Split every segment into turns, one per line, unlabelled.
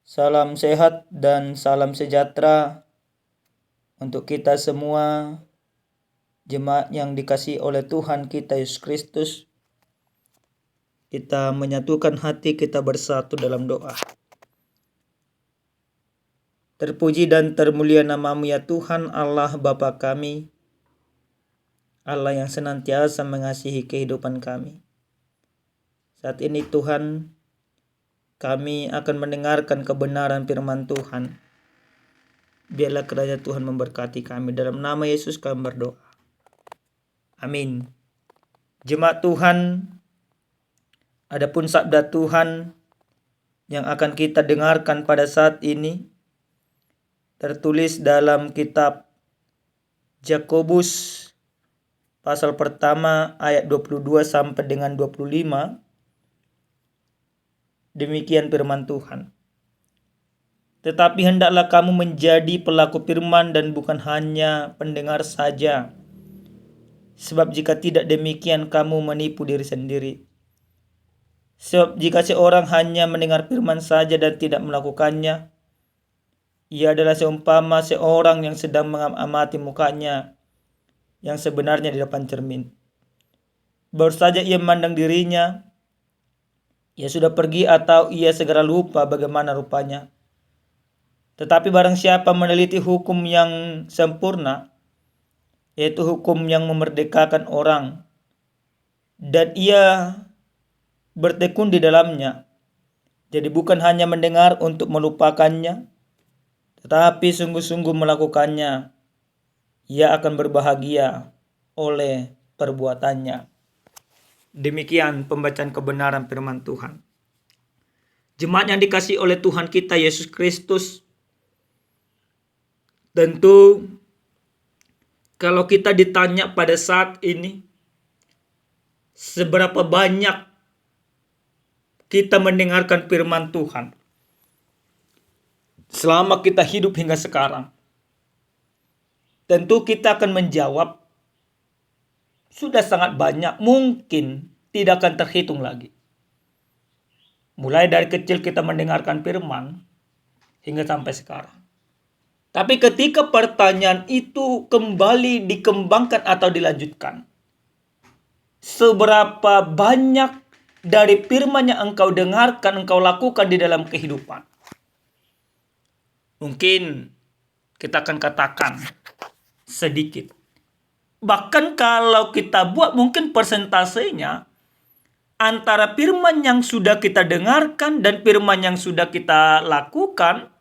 Salam sehat dan salam sejahtera untuk kita semua, jemaat yang dikasihi oleh Tuhan kita Yesus Kristus. Kita menyatukan hati, kita bersatu dalam doa. Terpuji dan termulia nama-Mu ya Tuhan Allah Bapa kami, Allah yang senantiasa mengasihi kehidupan kami. Saat ini Tuhan, kami akan mendengarkan kebenaran firman Tuhan. Biarlah kiranya Tuhan memberkati kami. Dalam nama Yesus kami berdoa. Amin. Jemaat Tuhan, adapun sabda Tuhan yang akan kita dengarkan pada saat ini tertulis dalam kitab Yakobus pasal pertama ayat 22 sampai dengan 25. Demikian firman Tuhan. Tetapi hendaklah kamu menjadi pelaku firman dan bukan hanya pendengar saja. Sebab jika tidak demikian kamu menipu diri sendiri. Sebab jika seorang hanya mendengar firman saja dan tidak melakukannya, ia adalah seumpama seorang yang sedang mengamati mukanya yang sebenarnya di depan cermin. Baru saja ia memandang dirinya, ia sudah pergi atau ia segera lupa bagaimana rupanya. Tetapi barang siapa meneliti hukum yang sempurna, yaitu hukum yang memerdekakan orang, dan ia bertekun di dalamnya, jadi bukan hanya mendengar untuk melupakannya, tetapi sungguh-sungguh melakukannya, ia akan berbahagia oleh perbuatannya. Demikian pembacaan kebenaran firman Tuhan. Jemaat yang dikasihi oleh Tuhan kita Yesus Kristus, tentu kalau kita ditanya pada saat ini, seberapa banyak kita mendengarkan firman Tuhan selama kita hidup hingga sekarang, tentu kita akan menjawab sudah sangat banyak, mungkin tidak akan terhitung lagi. Mulai dari kecil kita mendengarkan firman hingga sampai sekarang. Tapi ketika pertanyaan itu kembali dikembangkan atau dilanjutkan, seberapa banyak dari firman yang engkau dengarkan, engkau lakukan di dalam kehidupan? Mungkin kita akan katakan sedikit. Bahkan kalau kita buat mungkin persentasenya antara firman yang sudah kita dengarkan dan firman yang sudah kita lakukan,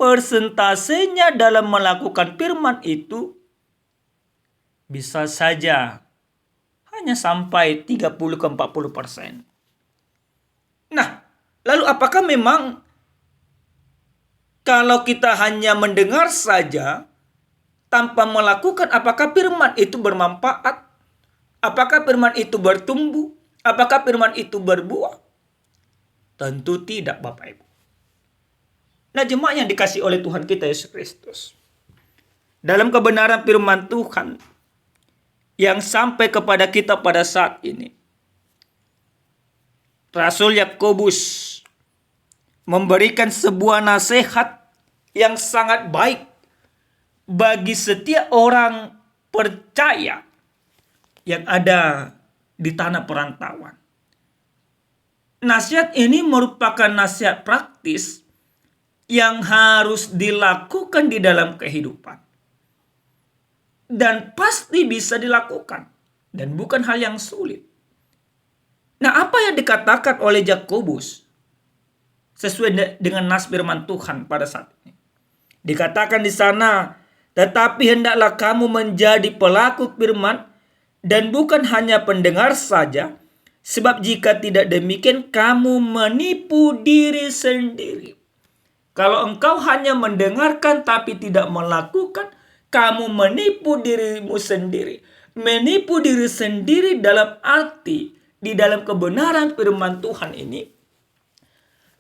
persentasenya dalam melakukan firman itu bisa saja hanya sampai 30-40%. Nah, lalu apakah memang kalau kita hanya mendengar saja tanpa melakukan, apakah firman itu bermanfaat? Apakah firman itu bertumbuh? Apakah firman itu berbuah? Tentu tidak, Bapak Ibu. Nah, jemaat yang dikasihi oleh Tuhan kita Yesus Kristus, dalam kebenaran firman Tuhan yang sampai kepada kita pada saat ini, Rasul Yakobus memberikan sebuah nasihat yang sangat baik bagi setiap orang percaya yang ada di tanah perantauan. Nasihat ini merupakan nasihat praktis yang harus dilakukan di dalam kehidupan. Dan pasti bisa dilakukan. Dan bukan hal yang sulit. Nah, apa yang dikatakan oleh Yakobus sesuai dengan nas firman Tuhan pada saat ini? Dikatakan di sana, tetapi hendaklah kamu menjadi pelaku firman dan bukan hanya pendengar saja, sebab jika tidak demikian kamu menipu diri sendiri. Kalau engkau hanya mendengarkan tapi tidak melakukan, kamu menipu dirimu sendiri. Menipu diri sendiri dalam arti di dalam kebenaran firman Tuhan ini,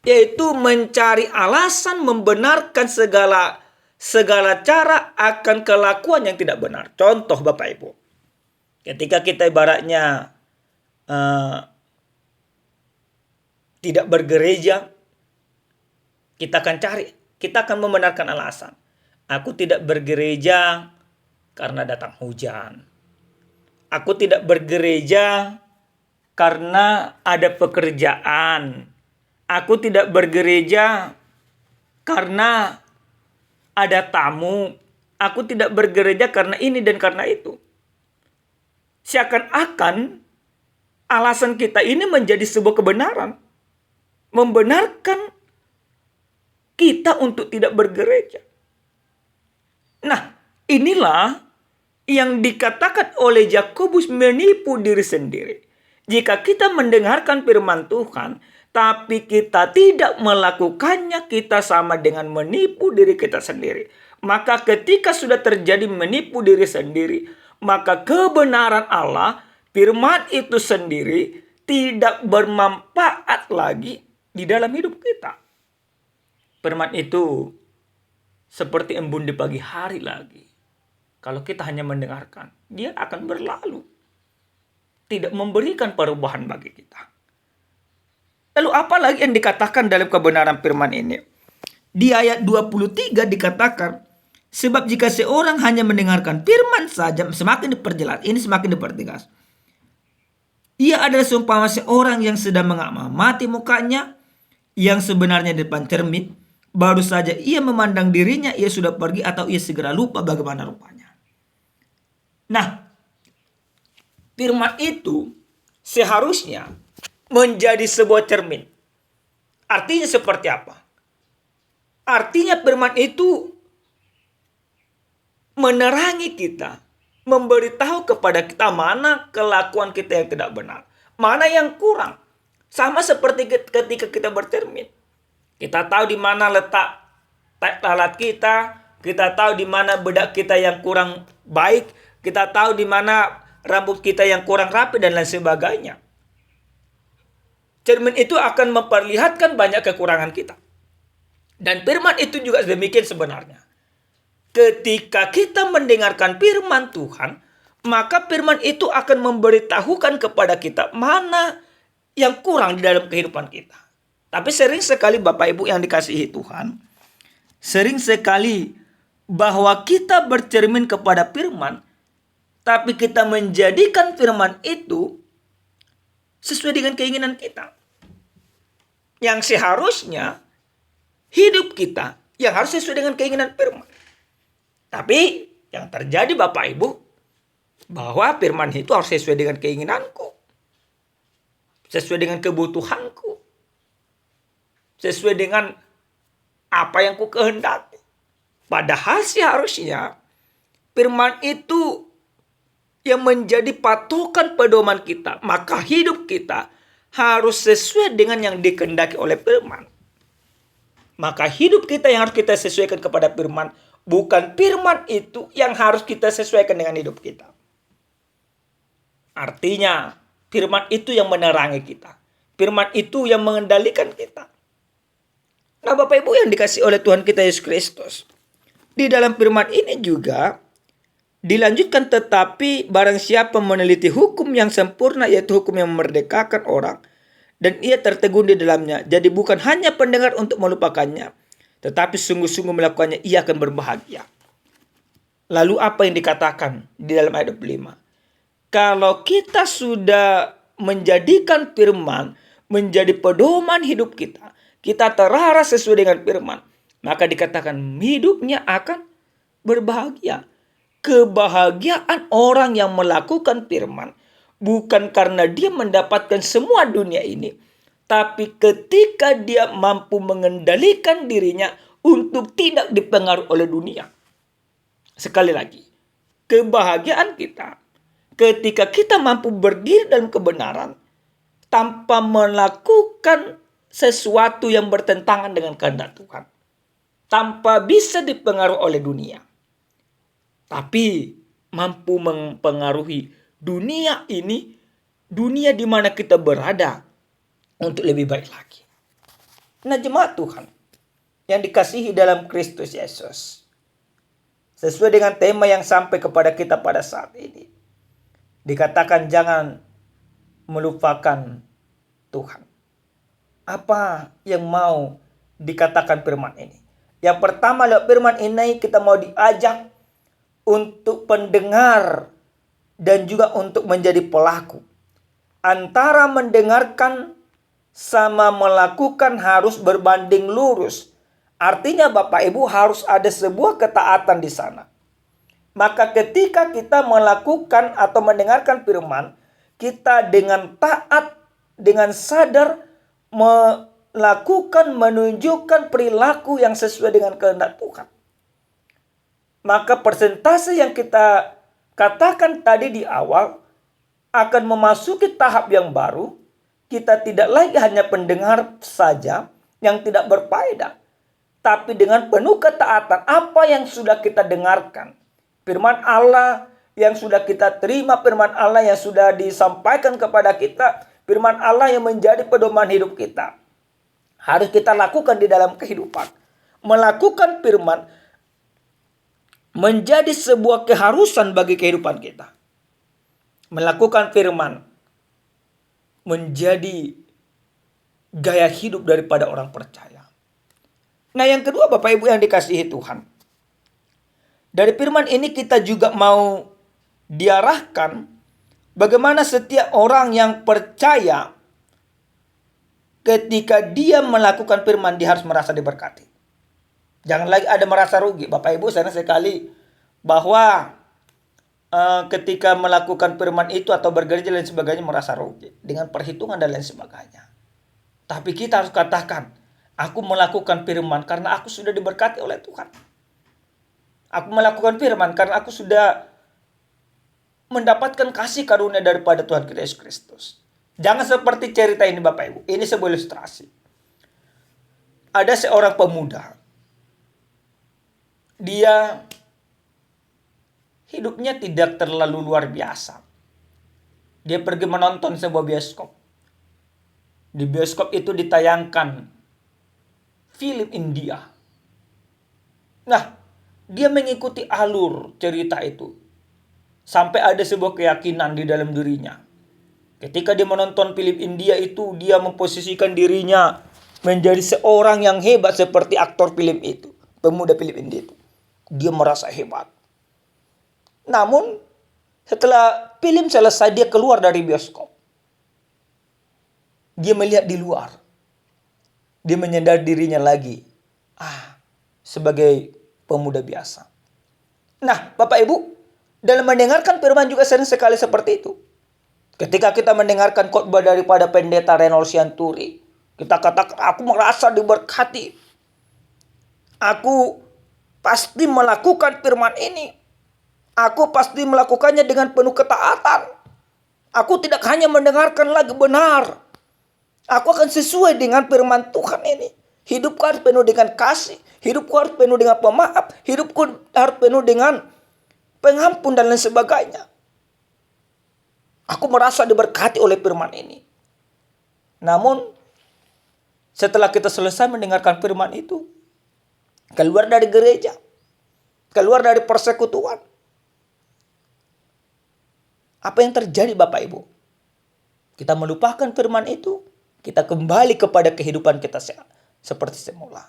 yaitu mencari alasan membenarkan segala cara akan kelakuan yang tidak benar. Contoh Bapak Ibu, ketika kita ibaratnya tidak bergereja, kita akan membenarkan alasan. Aku tidak bergereja karena datang hujan. Aku tidak bergereja karena ada pekerjaan. Aku tidak bergereja karena ada tamu. Aku tidak bergereja karena ini dan karena itu. Seakan-akan alasan kita ini menjadi sebuah kebenaran. Membenarkan kita untuk tidak bergereja. Nah, inilah yang dikatakan oleh Yakobus menipu diri sendiri. Jika kita mendengarkan firman Tuhan, tapi kita tidak melakukannya, kita sama dengan menipu diri kita sendiri. Maka ketika sudah terjadi menipu diri sendiri, maka kebenaran Allah, firman itu sendiri, tidak bermanfaat lagi di dalam hidup kita. Firman itu seperti embun di pagi hari lagi. Kalau kita hanya mendengarkan, dia akan berlalu. Tidak memberikan perubahan bagi kita. Lalu apa lagi yang dikatakan dalam kebenaran firman ini? Di ayat 23 dikatakan, sebab jika seorang hanya mendengarkan firman saja, semakin diperjelas, ini semakin dipertegas. Ia adalah seumpama seorang yang sedang mengamati mukanya, yang sebenarnya di depan cermin, baru saja ia memandang dirinya, ia sudah pergi atau ia segera lupa bagaimana rupanya. Nah, firman itu seharusnya menjadi sebuah cermin. Artinya seperti apa? Artinya firman itu menerangi kita, memberitahu kepada kita mana kelakuan kita yang tidak benar, mana yang kurang. Sama seperti ketika kita bercermin. Kita tahu di mana letak lalat kita tahu di mana bedak kita yang kurang baik, kita tahu di mana rambut kita yang kurang rapi dan lain sebagainya. Cermin itu akan memperlihatkan banyak kekurangan kita. Dan firman itu juga demikian sebenarnya. Ketika kita mendengarkan firman Tuhan, maka firman itu akan memberitahukan kepada kita mana yang kurang di dalam kehidupan kita. Tapi sering sekali Bapak Ibu yang dikasihi Tuhan, sering sekali bahwa kita bercermin kepada firman, tapi kita menjadikan firman itu sesuai dengan keinginan kita. Yang seharusnya hidup kita yang harus sesuai dengan keinginan firman. Tapi yang terjadi Bapak Ibu, bahwa firman itu harus sesuai dengan keinginanku, sesuai dengan kebutuhanku, sesuai dengan apa yang ku kehendaki. Padahal seharusnya firman itu yang menjadi patokan pedoman kita. Maka hidup kita harus sesuai dengan yang dikehendaki oleh firman. Maka hidup kita yang harus kita sesuaikan kepada firman. Bukan firman itu yang harus kita sesuaikan dengan hidup kita. Artinya firman itu yang menerangi kita. Firman itu yang mengendalikan kita. Nah Bapak Ibu yang dikasih oleh Tuhan kita Yesus Kristus. Di dalam firman ini juga dilanjutkan, tetapi barang siapa meneliti hukum yang sempurna, yaitu hukum yang memerdekakan orang, dan ia tertegun di dalamnya, jadi bukan hanya pendengar untuk melupakannya, tetapi sungguh-sungguh melakukannya, ia akan berbahagia. Lalu apa yang dikatakan di dalam ayat 25? Kalau kita sudah menjadikan firman menjadi pedoman hidup kita, kita terarah sesuai dengan firman, maka dikatakan hidupnya akan berbahagia. Kebahagiaan orang yang melakukan firman bukan karena dia mendapatkan semua dunia ini, tapi ketika dia mampu mengendalikan dirinya untuk tidak dipengaruhi oleh dunia. Sekali lagi, kebahagiaan kita ketika kita mampu berdiri dalam kebenaran tanpa melakukan sesuatu yang bertentangan dengan kehendak Tuhan, tanpa bisa dipengaruhi oleh dunia, tapi mampu mempengaruhi dunia ini, dunia di mana kita berada, untuk lebih baik lagi. Nah jemaat Tuhan yang dikasihi dalam Kristus Yesus, sesuai dengan tema yang sampai kepada kita pada saat ini, dikatakan jangan melupakan Tuhan. Apa yang mau dikatakan firman ini? Yang pertama, lewat firman ini kita mau diajak untuk pendengar dan juga untuk menjadi pelaku. Antara mendengarkan sama melakukan harus berbanding lurus. Artinya Bapak Ibu harus ada sebuah ketaatan di sana. Maka ketika kita melakukan atau mendengarkan firman, kita dengan taat, dengan sadar melakukan, menunjukkan perilaku yang sesuai dengan kehendak Tuhan. Maka persentase yang kita katakan tadi di awal akan memasuki tahap yang baru. Kita tidak lagi hanya pendengar saja yang tidak berfaedah, tapi dengan penuh ketaatan apa yang sudah kita dengarkan. Firman Allah yang sudah kita terima, firman Allah yang sudah disampaikan kepada kita, firman Allah yang menjadi pedoman hidup kita. Harus kita lakukan di dalam kehidupan. Melakukan firman menjadi sebuah keharusan bagi kehidupan kita. Melakukan firman menjadi gaya hidup daripada orang percaya. Nah, yang kedua Bapak Ibu yang dikasihi Tuhan. Dari firman ini kita juga mau diarahkan bagaimana setiap orang yang percaya ketika dia melakukan firman dia harus merasa diberkati. Jangan lagi ada merasa rugi. Bapak Ibu sayang sekali bahwa ketika melakukan firman itu atau bergereja dan sebagainya merasa rugi dengan perhitungan dan lain sebagainya. Tapi kita harus katakan, aku melakukan firman karena aku sudah diberkati oleh Tuhan. Aku melakukan firman karena aku sudah mendapatkan kasih karunia daripada Tuhan kita Yesus Kristus. Jangan seperti cerita ini Bapak Ibu. Ini sebuah ilustrasi. Ada seorang pemuda. Dia hidupnya tidak terlalu luar biasa. Dia pergi menonton sebuah bioskop. Di bioskop itu ditayangkan film India. Nah, dia mengikuti alur cerita itu. Sampai ada sebuah keyakinan di dalam dirinya. Ketika dia menonton film India itu, dia memposisikan dirinya menjadi seorang yang hebat seperti aktor film itu. Pemuda film India itu. Dia merasa hebat. Namun setelah film selesai dia keluar dari bioskop. Dia melihat di luar. Dia menyadari dirinya lagi. Sebagai pemuda biasa. Nah Bapak Ibu, dalam mendengarkan firman juga sering sekali seperti itu. Ketika kita mendengarkan khotbah daripada pendeta Reynold Sianturi, kita katakan aku merasa diberkati. Aku pasti melakukan firman ini. Aku pasti melakukannya dengan penuh ketaatan. Aku tidak hanya mendengarkan lagi benar. Aku akan sesuai dengan firman Tuhan ini. Hidupku harus penuh dengan kasih. Hidupku harus penuh dengan pemaaf. Hidupku harus penuh dengan pengampun dan lain sebagainya. Aku merasa diberkati oleh firman ini. Namun setelah kita selesai mendengarkan firman itu, keluar dari gereja, keluar dari persekutuan, apa yang terjadi Bapak Ibu? Kita melupakan firman itu. Kita kembali kepada kehidupan kita seperti semula.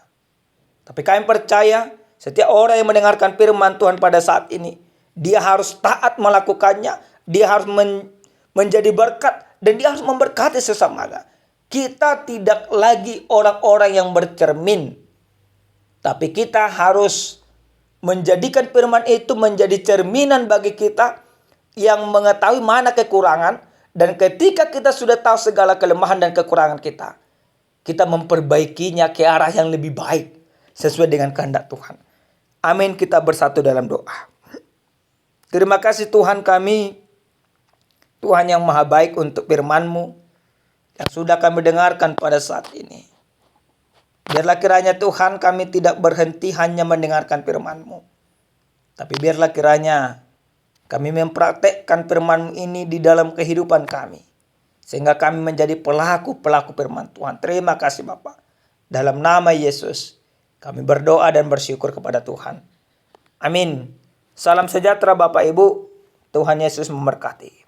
Tapi kami percaya setiap orang yang mendengarkan firman Tuhan pada saat ini, dia harus taat melakukannya. Dia harus menjadi berkat. Dan dia harus memberkati sesamanya. Kita tidak lagi orang-orang yang bercermin. Tapi kita harus menjadikan firman itu menjadi cerminan bagi kita yang mengetahui mana kekurangan, dan ketika kita sudah tahu segala kelemahan dan kekurangan kita, kita memperbaikinya ke arah yang lebih baik sesuai dengan kehendak Tuhan. Amin. Kita bersatu dalam doa. Terima kasih Tuhan kami, Tuhan yang maha baik untuk firman-Mu yang sudah kami dengarkan pada saat ini. Biarlah kiranya Tuhan kami tidak berhenti hanya mendengarkan firman-Mu, tapi biarlah kiranya kami mempraktekkan firman ini di dalam kehidupan kami. Sehingga kami menjadi pelaku-pelaku firman Tuhan. Terima kasih Bapak. Dalam nama Yesus kami berdoa dan bersyukur kepada Tuhan. Amin. Salam sejahtera Bapak Ibu. Tuhan Yesus memberkati.